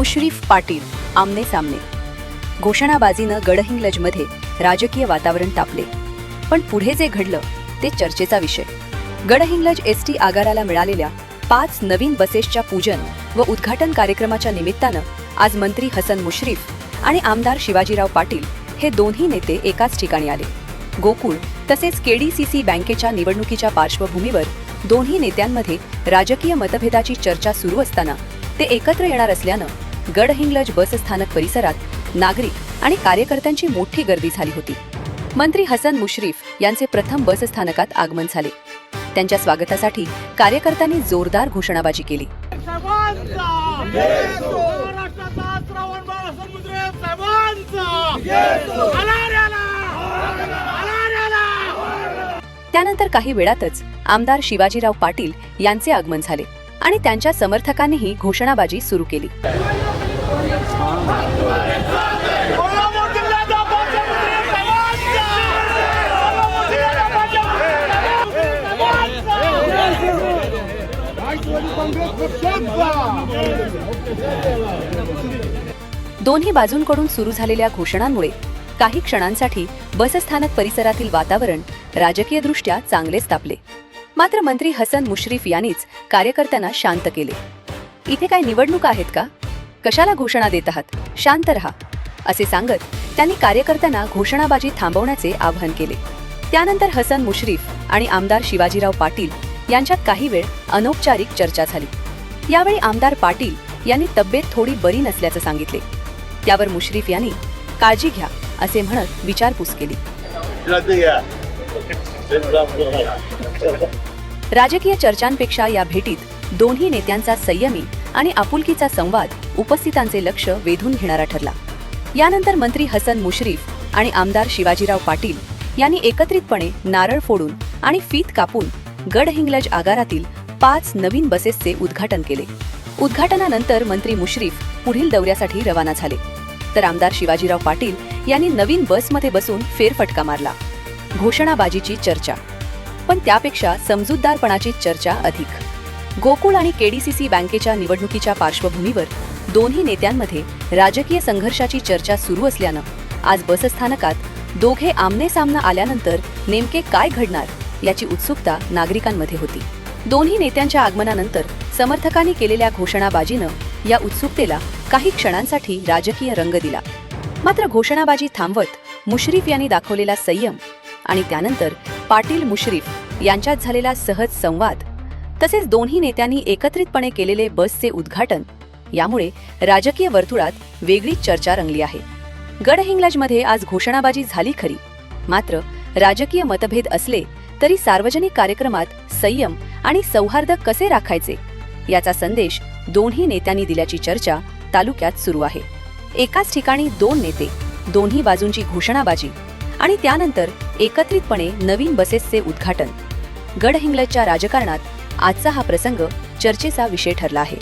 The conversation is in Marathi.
मुश्रीफ पाटील आमने सामने. घोषणाबाजीनं गडहिंग्लजमध्ये राजकीय वातावरण तापले. पण पुढे जे घडलं ते चर्चेचा विषय. गडहिंग्लज एसटी आगाराला मिळालेल्या 5 नवीन बसेसच्या पूजन व उद्घाटन कार्यक्रमाच्या निमित्तानं आज मंत्री हसन मुश्रीफ आणि आमदार शिवाजीराव पाटील हे दोन्ही नेते एकाच ठिकाणी आले. गोकुळ तसेच केडीसीसी बँकेच्या निवडणुकीच्या पार्श्वभूमीवर दोन्ही नेत्यांमध्ये राजकीय मतभेदाची चर्चा सुरू असताना ते एकत्र येणार असल्यानं गडहिंग्लज बसस्थानक परिसरात नागरिक आणि कार्यकर्त्यांची मोठी गर्दी झाली होती. मंत्री हसन मुश्रीफ यांचे प्रथम बसस्थानकात आगमन झाले. त्यांच्या स्वागतासाठी कार्यकर्त्यांनी जोरदार घोषणाबाजी केली. त्यानंतर काही वेळातच आमदार शिवाजीराव पाटील यांचे आगमन झाले आणि त्यांच्या समर्थकांनीही घोषणाबाजी सुरू केली. दोन्ही बाजूंकडून सुरू झालेल्या घोषणांमुळे काही क्षणांसाठी बसस्थानक परिसरातील वातावरण राजकीयदृष्ट्या चांगलेच तापले. मात्र मंत्री हसन मुश्रीफ यांनीच कार्यकर्त्यांना शांत केले. इथे काय निवडणुका आहेत का? कशाला घोषणा देत आहात? शांत रहा असे सांगत त्यांनी कार्यकर्त्यांना घोषणाबाजी थांबवण्याचे आवाहन केले. त्यानंतर हसन मुश्रीफ आणि आमदार शिवाजीराव पाटील यांच्यात काही वेळ अनौपचारिक चर्चा झाली. यावेळी आमदार पाटील यांनी तब्येत थोडी बरी नसल्याचं सांगितले. त्यावर मुश्रीफ यांनी काळजी घ्या असे म्हणत विचारपूस केली. राजकीय चर्चांपेक्षा या भेटीत दोन्ही नेत्यांचा संयमी आणि आपुलकीचा संवाद उपस्थितांचे लक्ष वेधून घेणारा ठरला. यानंतर मंत्री हसन मुश्रीफ आणि आमदार शिवाजीराव पाटील यांनी एकत्रितपणे नारळ फोडून आणि फीत कापून गडहिंग्लज आगारातील 5 नवीन बसेसचे उद्घाटन केले. उद्घाटनानंतर मंत्री मुश्रीफ पुढील दौऱ्यासाठी रवाना झाले, तर आमदार शिवाजीराव पाटील यांनी नवीन बसमध्ये बसून फेरफटका मारला. घोषणाबाजीची चर्चा, पण त्यापेक्षा समजूतदारपणाची चर्चा अधिक. गोकुळ आणि केडीसीसी बँकेच्या निवडणुकीच्या पार्श्वभूमीवर दोन्ही नेत्यांमध्ये राजकीय संघर्षाची चर्चा सुरू असल्यानं आज बसस्थानकात दोघे आमने सामना आल्यानंतर नेमके काय घडणार याची उत्सुकता नागरिकांमध्ये होती. दोन्ही नेत्यांच्या आगमनानंतर समर्थकांनी केलेल्या घोषणाबाजीनं या उत्सुकतेला काही क्षणांसाठी राजकीय रंग दिला. मात्र घोषणाबाजी थांबवत मुश्रीफ यांनी दाखवलेला संयम आणि त्यानंतर पाटील मुश्रीफ यांच्यात झालेला सहज संवाद तसेच दोन्ही नेत्यांनी एकत्रितपणे केलेले बसचे उद्घाटन यामुळे राजकीय वर्तुळात वेगळीच चर्चा रंगली आहे. गडहिंग्लजमध्ये आज घोषणाबाजी झाली खरी, मात्र राजकीय मतभेद असले तरी सार्वजनिक कार्यक्रमात संयम आणि सौहार्द कसे राखायचे याचा संदेश दोन्ही नेत्यांनी दिल्याची चर्चा तालुक्यात सुरू आहे. एकाच ठिकाणी 2 नेते, दोन्ही बाजूंची घोषणाबाजी आणि त्यानंतर एकत्रितपणे नवीन बसेसचे उद्घाटन. गडहिंग्लजच्या राजकारणात आजचा हा प्रसंग चर्चेचा विषय ठरला आहे.